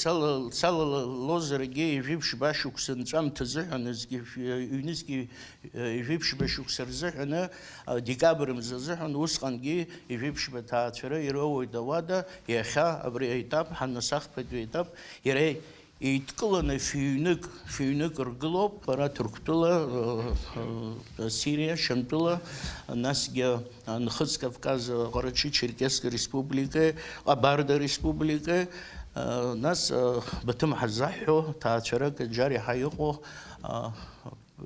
салалозаргьы ижәиԥшьба ашықәса нҵәамҭа азыҳәанызгьы, ҩнызгьы ижәиԥшьба шықәса рзыҳәаны, декабр мза азыҳәан усҟангьы ижәиԥшьба ҭаацәара ироуит ауада. Иахьа абри аетап, ҳаннасахԥатәи аетап, иара еидкыланы фҩнык ргылоуп, ара Ҭырқәтәыла, Сириа, Шьамтәыла, насгьы Нхыҵ Кавказ, Ҟарачы-Черкесск Республика, Ҟабарда Республика, нас Баҭым ҳазаҳҳәо ҭаацәарак џьар иаҳа иҟоу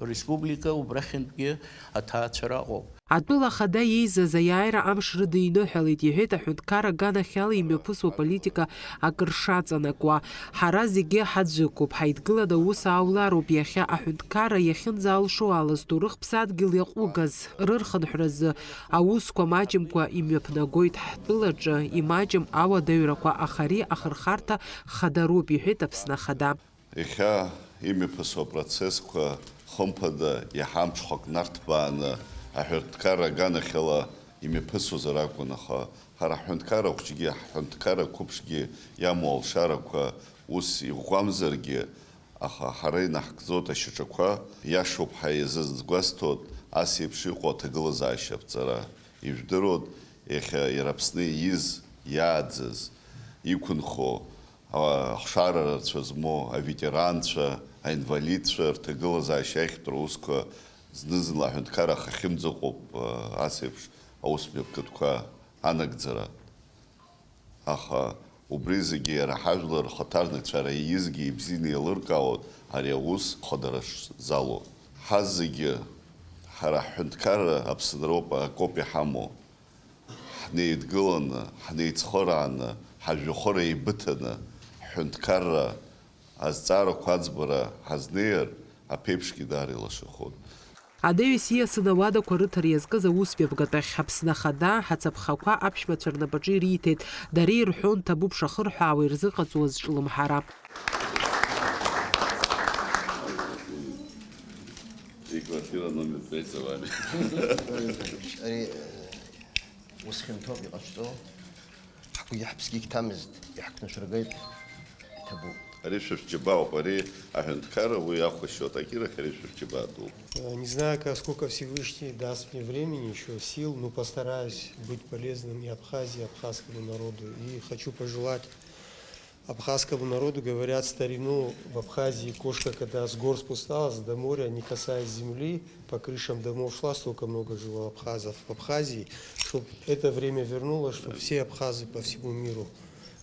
республика, убрахьынтәгьы аҭаацәара ыҟоуп. Атәыла ахада еизаз аиааира амш рыда иныҳәалеит, иҳәеит аҳәынҭқарра аганахьала имҩаԥысуа политика акыр шаҵанакуа. Ҳара зегьы ҳаӡәыкуп, ҳаидгыланы аус ааулароуп. Иахьа аҳәынҭқарра иахьынӡаалшо ала зҭоурых ԥсадгьыл иаҟәыгаз рырхынҳәразы аусқәа маҷымкәа имҩаԥнагоит ҳтәылаҿы, имаҷым ауадаҩрақәа, аха ари ахырхарҭа хадароуп, иҳәеит Аԥсны ахада. Иахьа имҩаԥысуа апроцессқәа хымԥада иаҳамҽхак нарҭбааны аҳәынҭқарра аганахьала имҩаԥысуазар акәын, аха ҳара аҳәынҭқарра хәҷгьы, аҳәынҭқарра қәыԥшгьы иамоу алшарақәа ус иӷәӷәамзаргьы, аха ҳара инаҳкӡоит ашьаҿақәа иашоуп ҳәа иазызгәасҭоит ас еиԥш иҟоу аҭагылазаашьа аԥҵара. Ижәдыруеит иахьа иара Аԥсны ииз, иааӡаз, иқәынхо ахшарарацәа змоу аветеранцәа, аинвалидцәа рҭагылазаашьа ахьтә русқәа зны-зынла аҳәынҭқарра ахьымӡаҟоуп ас еиԥш аусмҩаԥгатәқәа анагӡара. Аха убри зегьы иара ҳажәлар рхаҭарнакцәа ара иизгьы ибзианы еилыркаауеит ари аус хадара залоу. Ҳаз зегьы ҳара ҳҳәынҭқарра Аԥсынроуп акоуп иҳамоу. Ҳнеидгыланы, ҳнеицхырааны, ҳажәҩахыр еибыҭаны, ҳҳәынҭқарра азҵаарақәа аӡбара ҳазнеир, аԥеиԥшгьы даара илашахоит. Адаҩыс ииасны ауадақәа рыҭара иазкыз аусмҩаԥгатәахь Аԥсны ахада ҳацаԥхақәа аԥшәмацәа рнапаҿы ириҭеит. Дара ирҳәон ҭабуп шахырҳәаауа ирзыҟаҵуаз ҿлымҳара. Квартира номер 5 за вами. وسخنتوب يقصدو حكو يحبسكيك تامزد يحكنا شرقيت تبو Ариш Шевчебау, пари аҳәынҭқарра уи ахәашьо атакира Хариш Шевчебаду. Не знаю, сколько Всевышний даст мне времени, еще сил, но постараюсь быть полезным и Абхазии, и абхазскому народу. И хочу пожелать абхазскому народу, говорят старину, в Абхазии кошка, когда с гор спускалась до моря, не касаясь земли, по крышам домов шла, столько много жило абхазов в Абхазии, чтобы это время вернулось, чтобы все абхазы по всему миру,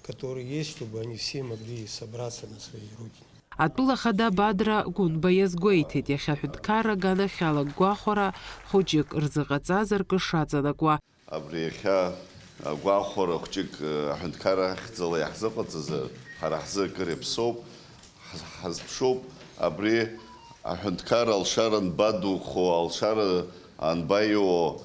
которые есть, чтобы они все могли собраться на своей родине. Атәыла ахада Бадра Гәынба иазгәеиҭеит, иахьа аҳәынҭқарра аганахьала гәахәара хәыҷык рзыҟаҵазар шаҵанакуа. Абри иахьа агәахәара хәҷык аҳәынҭқарра ахьӡала иаҳзыҟаҵазар, ҳара ҳзы акыр иаԥсоуп, ҳазԥшуп, абри аҳәынҭқарра алшара анбадухо, алшара анбаиуо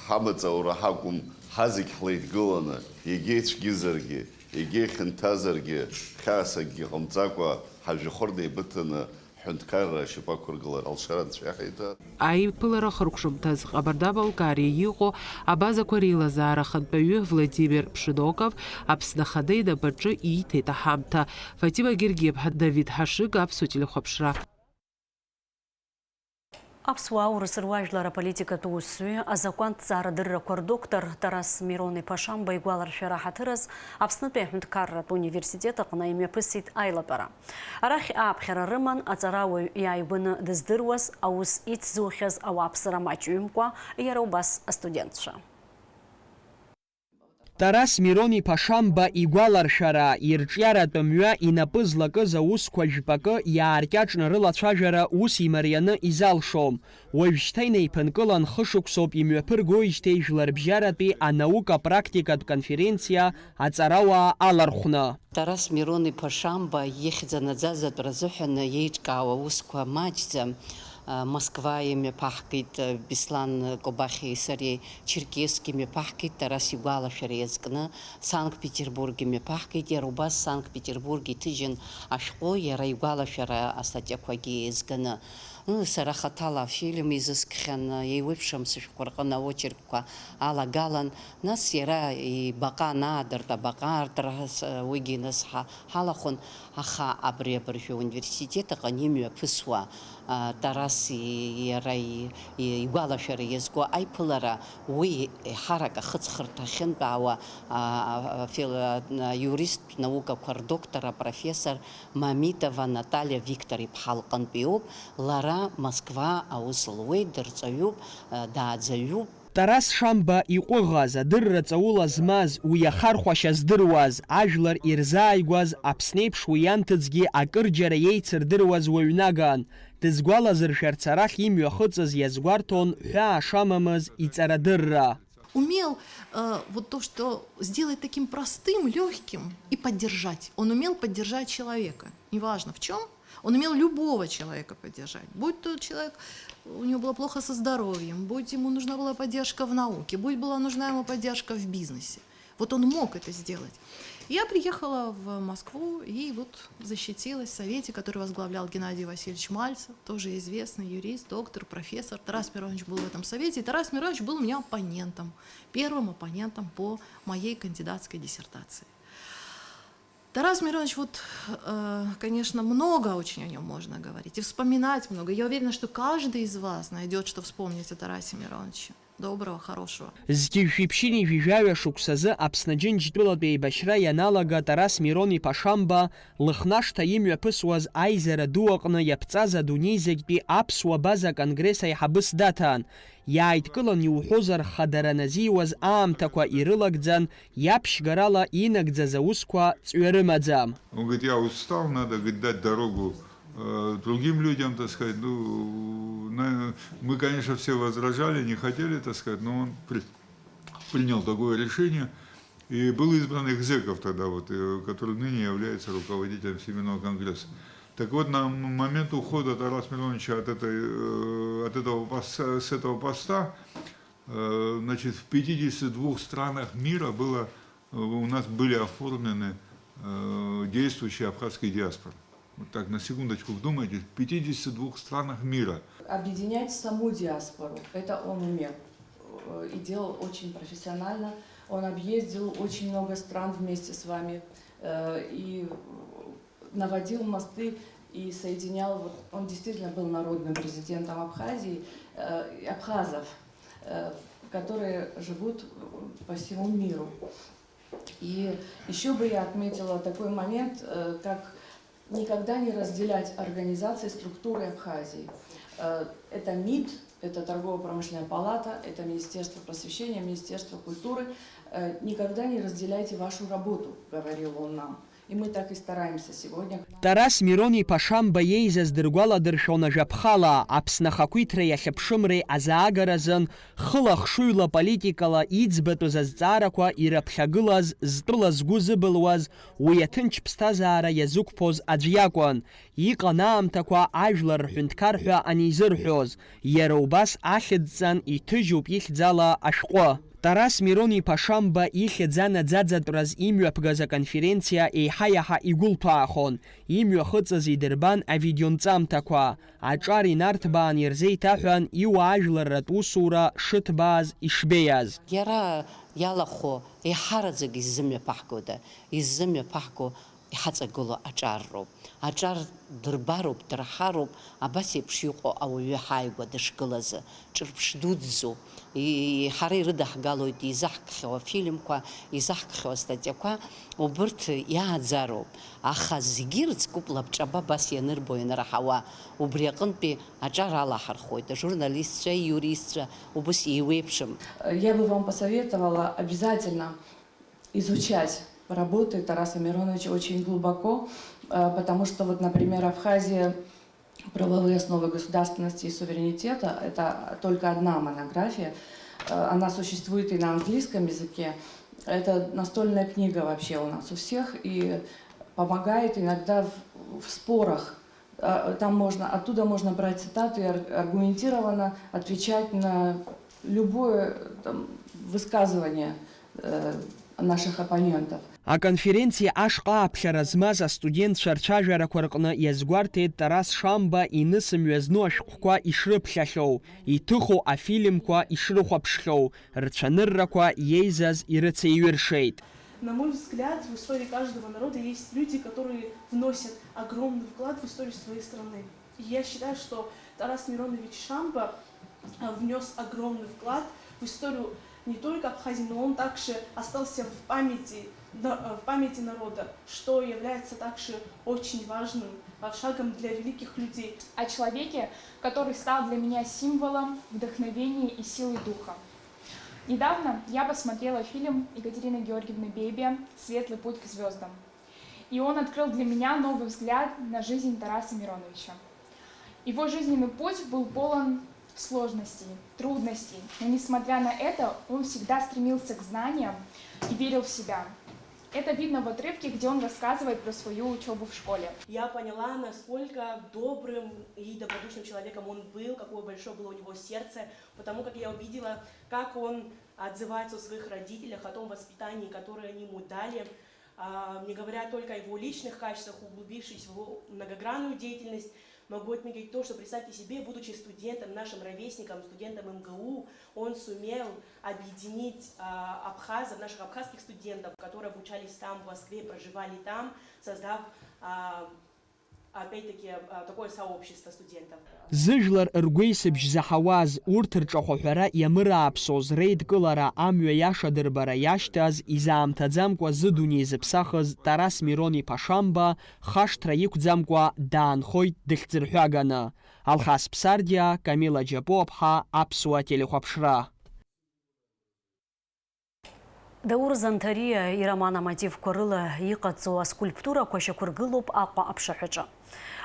ҳамаҵаура ҳакәым, ҳазегь ҳлеидгыланы, егьа ицәгьызаргьы, егьа ихьанҭазаргьы, хьаас акгьы ҟамҵакәа ҳажәҩахыр неибыҭаны ҳәынҭқарра ашьапы ақәыргылар алшара анцәа иаҳаиҭа. Аиԥылара хыркәшамҭаз Ҟабарда-Балкариа иҟоу абазақәа реилазаара ахантәаҩы Владимир Пшиноков Аԥсны ахада инапаҿы ииҭеит аҳамҭа. Фатима Гергиев-ҳа, Давид Ҳашыг, Аԥсуа телехәаԥшра. Аԥсуаа аурыс руажәлар аполитикатә усзуҩы азакәанҭҵаара дыррақәа рдоктор Тарас Мирон-иԥа Шамба игәаларшәара ҳаҭыраз Аԥснытәи аҳәынҭқарратә университет аҟны имҩаԥысит аилатәара. Арахь ааԥхьара рыман аҵарауаҩ иааигәаны дыздыруаз, аус ицзухьаз ауааԥсыра маҷҩымкәа, иара убас астудентцәа. Тарас Мирон-иԥа Шамба игәаларшәара ирҿиаратә мҩа инапы злакыз аусқәа жәпакы иааркьаҿны рылацәажәара ус имарианы изалшом. Уажәшьҭа инеиԥынкылан хышықәсоуп имҩаԥыргоижьҭеи жәларбжьаратәи анаукатә-практикатә конференциа аҵарауаа алархәны. Тарас Мирон-иԥа Шамба ихьӡ наӡазатә рзыҳәаны иеиҿкаауа аусқәа маҷӡам. Москва имҩаԥаҳкит, Беслан Кобахьи сареи, Черкесск имҩаԥаҳкит, Тарас игәалашәара иазкны, Санкт-Петербург имҩаԥаҳкит, иара убас Санкт-Петербург иҭыжьын ашәҟәы, иара игәалашәара астатиақәагьы иазкны. Сара хаҭала афильм изыскхьан, еиуеиԥшым сышәҟәқәа рҟны аочеркқәа алагалан, нас иара ибаҟа анаадырт, абаҟа аартра уигьы нас ҳалахәын, аха абри абыржәы университет аҟны имҩаԥысуа Тарас иара игәалашәара иазку аиԥылара уи ҳарак ахыҵхырҭа ахьынтәаауа юрист наукақәа рдоктор апрофессор Мамитова Наталиа Виктор-иԥҳа лҟынтәиуп. Лара Москва аус луеит, дырҵаҩуп, дааӡаҩуп. Тарас Шамба иҟәыӷаз, адырра ҵаула змаз, уи иахархәашьа здыруаз, ажәлар ирзааигәаз, Аԥсны еиԥш уи ианҭыҵгьы акырџьара еицырдыруаз уаҩнаган. Дызгәалазыршәарц арахь имҩахыҵыз иазгәарҭон ҳәаа шамамыз иҵарадырра. Умел вот то, что сделать таким простым, легким и поддержать. Он умел поддержать человека, неважно в чем. Он умел любого человека поддержать. Будь то человек, у него было плохо со здоровьем, будь ему нужна была поддержка в науке, будь была нужна ему поддержка в бизнесе. Вот он мог это сделать. Я приехала в Москву и вот защитилась в совете, который возглавлял Геннадий Васильевич Мальцев, тоже известный юрист, доктор, профессор. Тарас Миронович был в этом совете, и Тарас Миронович был у меня оппонентом, первым оппонентом по моей кандидатской диссертации. Тарас Миронович, вот, конечно, много очень о нем можно говорить и вспоминать много. Я уверена, что каждый из вас найдет, что вспомнить о Тарасе Мироновиче. Доброго, хорошего. Зқьышәиԥшьыни жәижәаҩа шықәсазы Аԥсны Џьынџьтәылатәи еибашьра ианалага Тарас Мирон-иԥа Шамба лыхнашҭа имҩаԥысуаз аизара ду аҟны иаԥҵаз адунеи зегьтәи аԥсуа база конгресс аиҳабыс даҭан. Иааидкылан иуҳәозар хадара назиуаз аамҭақәа ирылагӡан, иаԥшьгарала инагӡаз аусқәа ҵҩа рымаӡам. Он говорит, я устал, надо дать дорогу другим людям, так сказать. Ну, мы, конечно, все возражали, не хотели, так сказать, но он принял такое решение. И был избран Экзеков тогда, вот, который ныне является руководителем Всемирного конгресса. Так вот, на момент ухода Тараса Мироновича с этого поста, значит, в 52 странах мира у нас были оформлены действующие абхазские диаспоры. Вот так, на секундочку вдумайтесь, в 52 странах мира. Объединять саму диаспору, это он умел и делал очень профессионально. Он объездил очень много стран вместе с вами и наводил мосты и соединял. Вот, он действительно был народным президентом Абхазии, абхазов, которые живут по всему миру. И еще бы я отметила такой момент, как никогда не разделять организации, структуры Абхазии. Это МИД, это торгово-промышленная палата, это Министерство просвещения, Министерство культуры. Никогда не разделяйте вашу работу, говорил он нам. И мы так и стараемся сегодня. Тарас Мирон-иԥа Шамба иеизаз дыргәаладыршәон ажәаԥхала, Аԥсны ахақәиҭра иахьаԥшымреи азаагаразын, хыла-хшыҩла политикала иӡбатәыз азҵаарақәа ираԥхьагылаз, зтәыла згәы зыбылуаз, уи аҭынч ԥсҭазаара иазықәԥоз аӡә иакәын. Иҟан аамҭақәа ажәлар рҳәынҭқар ҳәа анизырҳәоз, иара убас ахьыӡҵан иҭыжьуп ихьӡала ашәҟәы. Тарас Мирон-иԥа Шамба ихьӡ анаӡаӡатәраз имҩаԥгаз аконференциа еиҳа-иаҳа игәылҭәаахон. Имҩахыҵыз идырбан авидеонҵамҭақәа. Аҿар инарҭбаан ирзеиҭаҳәан иуаажәларратә усура шыҭбааз ишбеиаз. Иара иалахо еиҳараӡак иззымҩаԥаҳгода, иззымҩаԥаҳго иҳаҵагыло аҿарроуп. Аҿар дырбароуп, дырҳароуп, абас еиԥш иҟоу ауаҩы ҳааигәа дышгылазы, ҿырԥш дуӡӡоуп. Ҳара ирыдаҳгалоит изаҳкхьоу афильмқәа, изаҳкхьоу астатиақәа, убырҭ иааӡароуп. Аха зегьы ирыцкуп лабҿаба абас ианырбо ианраҳауа. Убри аҟынтәи аҿар алаҳархоит, ажурналистцәа, юристцәа, убас еиуеиԥшым. Я бы вам посоветовала обязательно изучать работы Тараса Мироновича очень глубоко, потому что, вот, например, Абхазия, правовые основы государственности и суверенитета, это только одна монография, она существует и на английском языке, это настольная книга вообще у нас у всех и помогает иногда в спорах. Оттуда можно брать цитаты и аргументированно отвечать на любое высказывание наших оппонентов. Аконференциа ашҟа аԥхьара змаз астудентцәа рцәажәарақәа рҟны иазгәарҭеит Тарас Шамба инысымҩа зну ашәҟәқәа ишрыԥхьахьоу, иҭыхо афильмқәа ишрыхәаԥшхьоу, рцәаныррақәа иеизаз ирыцеиҩыршеит. На мой взгляд, в истории каждого народа есть люди, которые вносят огромный вклад в историю своей страны. И я считаю, что Тарас Миронович Шамба внес огромный вклад в историю не только Абхазии, но он также остался в памяти народа, что является также очень важным шагом для великих людей. О человеке, который стал для меня символом вдохновения и силы духа. Недавно я посмотрела фильм Екатерины Георгиевны Бейбе «Светлый путь к звездам». И он открыл для меня новый взгляд на жизнь Тараса Мироновича. Его жизненный путь был полон сложностей, трудностей, но несмотря на это, он всегда стремился к знаниям и верил в себя. Это видно в отрывке, где он рассказывает про свою учебу в школе. Я поняла, насколько добрым и добродушным человеком он был, какое большое было у него сердце, потому как я увидела, как он отзывается о своих родителях, о том воспитании, которое они ему дали, не говоря только о его личных качествах, углубившись в его многогранную деятельность. Могу отметить то, что, представьте себе, будучи студентом, нашим ровесником, студентом МГУ, он сумел объединить абхазов, наших абхазских студентов, которые обучались там, в Москве, проживали там, создав, опять-таки, такое сообщество студентов. Зыжлар ргәеисыбжь заҳауаз урҭ рҿахәаҳәара иамырааԥсоз реидкылара амҩа иаша дырбара иашьҭаз изаамҭаӡамкәа зыдунеи зыԥсахыз Тарас Мирон-иԥа Шамба хашҭра иқәӡамкәа даанхоит дыхьӡырҳәаганы. Алхас Ԥсардиа, Камила Џьапуа-ԥҳа, Аԥсуа телехәаԥшра. Даур Занҭариа ироман амотивқәа рыла иҟаҵо аскульптурақәа шьақәыргылоуп Аҟәа аԥшаҳәаҿы.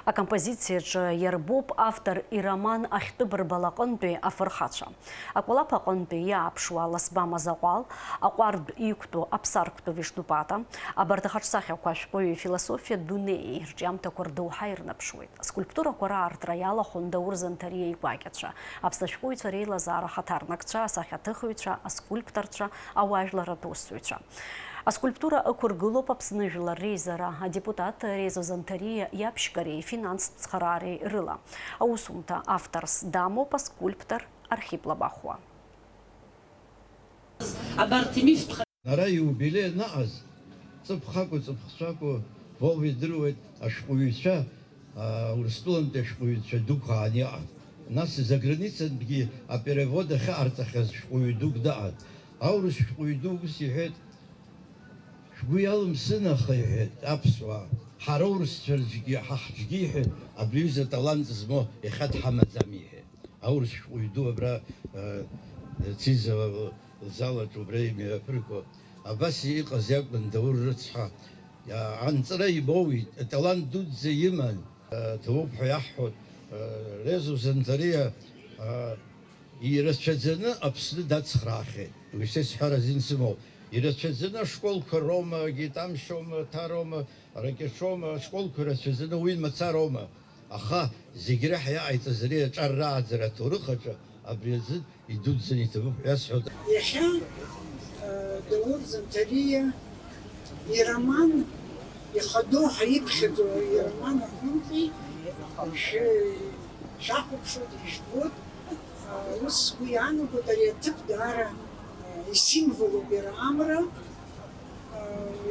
Акомпозициаҿы иарбоуп автор ироман ахьтәы бырбалаҟынтәи афырхацәа. Акәалаԥ аҟынтәи иааԥшуа Ласба Мазаҟәал, аҟәардә иқәтәоу Аԥсарқәтәы Вишнупата, абарҭ ахаҿсахьақәа ашәҟәыҩҩы философиатә дунеи рҿиамҭақәа рдоуҳа ирныԥшуеит. Аскульптурақәа раартра иалахәын Даур Занҭариа игәакьацәа, Аԥсны ашәҟәыҩҩцәа реилазаара хаҭарнакцәа, асахьаҭыхыҩцәа, аскульпторцәа, ауаажәларратә усзуҩцәа. Аскульптура ықәыргылоуп Аԥсны Жәлар Реизара, адепутат Резо Занҭариа иаԥшьгареи финанстә цхыраареи рыла. Аусумҭа авторс дамоуп аскульптор Архип Лабахәуа. Ара иубилеи наҟаз ҵыԥхакәа, ҵыԥхцәакәа воуп идыруеит ашәҟәыҩҩцәа, Урыстәылантәи ашәҟәыҩҩцәа дуқәа аан иаҟан. Нас заграницантәгьы аперевод ахьаҟарҵахьаз шәҟәыҩҩ дук даҟан. Аурыс шәҟәыҩҩ дук иҳәеит, шәгәы иалымсына аха иҳәеит аԥсуаа, ҳара аурысцәа рҿгьы ҳахҿгьы иҳәеит, абри аҩыза талант змоу иахьа дҳамаӡам иҳәеит. Аурыс шәҟәыҩҩ ду абра Циza лзалаҿ убра имҩаԥырго. Абас иҟаз иакәын Даур рыцҳа. Анҵра имоуит, талант дуӡӡа иман, ҭоуп ҳәа иаҳҳәоит. Резо Занҭариа ирацәаӡаны Аԥсны дацхраахьеит. Уи са сҳәара азин сымоуп. Ирацәаӡаны ашколқәа роума, гитамшьоума, ҭароума, ракетшоума, ашколқәа ирацәаӡаны уи мацароума. Аха зегь реиҳа иааиҵаз ари аҿаррааӡара аҭоурых аҿы абри азы идуӡӡаны иҭабуп ҳәа иасҳәоит. Иахьа Даур Занҭариа ироман ихадоу ҳаиԥхьаӡоу ироман аҟнытәи шәахәаԥшуеит, ишәбоит. Ус сгәы иаанагоит ари аҭыԥ даара исимволуп иара амра,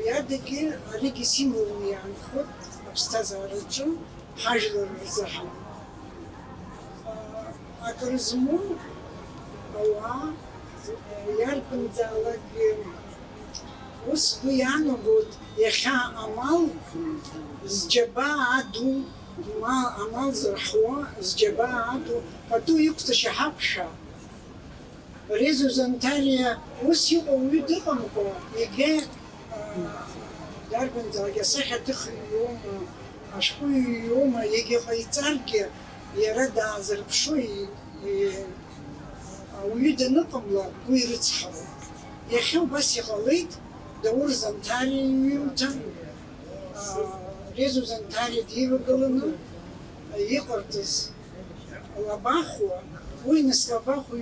иадагьы аригьы символны иаанхоит аԥсҭазаараҿы ҳажәлар рзыҳа. Акры змоу ауаа иарбанзаалакгьы ус сгәы иаанагоит иахьа амал зџьабаа аду, амал зырҳуа зџьабаа аду пату иқәҵашьа ҳақәшәа. Резо Занҭариа ус иҟоу уаҩы дыҟамкәа, егьа дарбанзаалакгьы асахьаҭыхыҩ иоума, ашәҟәыҩҩы иоума, егьа ҟаиҵаргьы иара даазырԥшуа ауаҩы даныҟамла уи ирыцҳауа. Иахьа убас иҟалеит Даур Занҭариа иҩымҭа, Резо Занҭариа дивагыланы иҟарҵаз Лабахәуа, уи нас Лабахәуа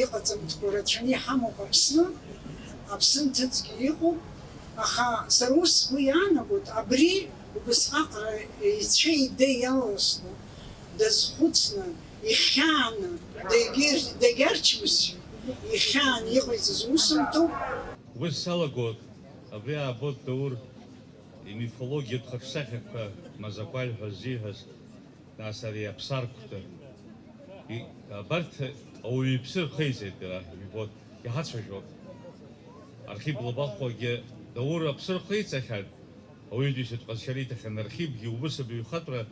иҟаҵамҭақәа рацәаны иҳамоуп Аԥсны, Аԥсны ҭыҵгьы иҟоуп, аха сара ус сгәы иаанагоит абри убасҟаҟара ицәа ида иаласны, дазхәыцны, ихьааны, дагьарчмызшәа, ихьааны иҟаиҵаз усумҭоуп. Уи салагоит абри аабоит Даур имифологиатә хаҿсахьақәа Мазаҟәал ҳәа зиҳәаз, нас ари аԥсарқәтәы. Абарҭ ауаҩы иԥсы рхеиҵеит иара ибоит, иҳацәажәоит. Архип Лабахәуагьы Даур аԥсы рхеиҵахьан, ауаҩытәыҩсатә ҟазшьара иҭахьан. Архипгьы убыс абаҩхатәра,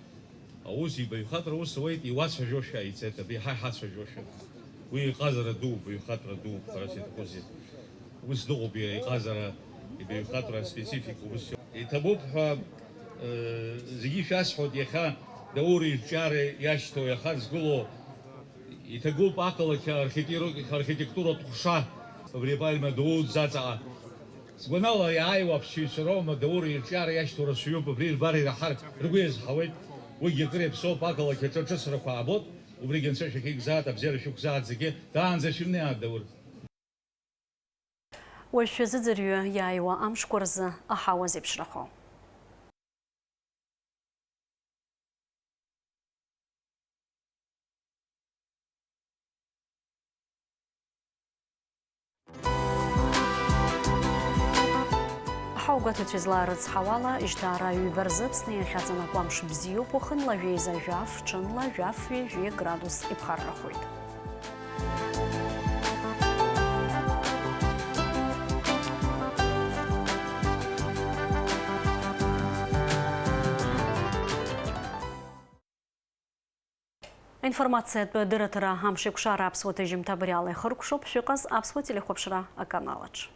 аус ибаҩхатәра ус ауеит, иуацәажәошәа ааиҵеит, абри иҳацәажәошәа. ويقازر دوب ويخاطر دوب فراسيت قوزي وسدوغ بي قازر بيخاطر سبيسيفيك وبس يتبوب زي فاس حد يخا دوري جاري ياشتو يخاز قولو يتقول أكلك архитектура تخشى вребальма доуд зацаа сгонала яй вообще срома дори чара яшту расю побрил бари рахар ргуез хавет уйгреб со пакала кечочс рахабот убригенсе шекик зат абзер шук зат зиге танзе шимне аддур والشزدريو يايوا أمشكرز أحاوزي بشرخو حوقة تزلار حوالا إجدارا يبرزبسني خزانة قامش بزيو بوخن لجيزة جاف چن لجاف في градус إبخار رخويد Информация от директора Амшикшара Апсвоти Жимтабряли Харкшоп Шиказ Апсвоти Лихопшра Аканалач.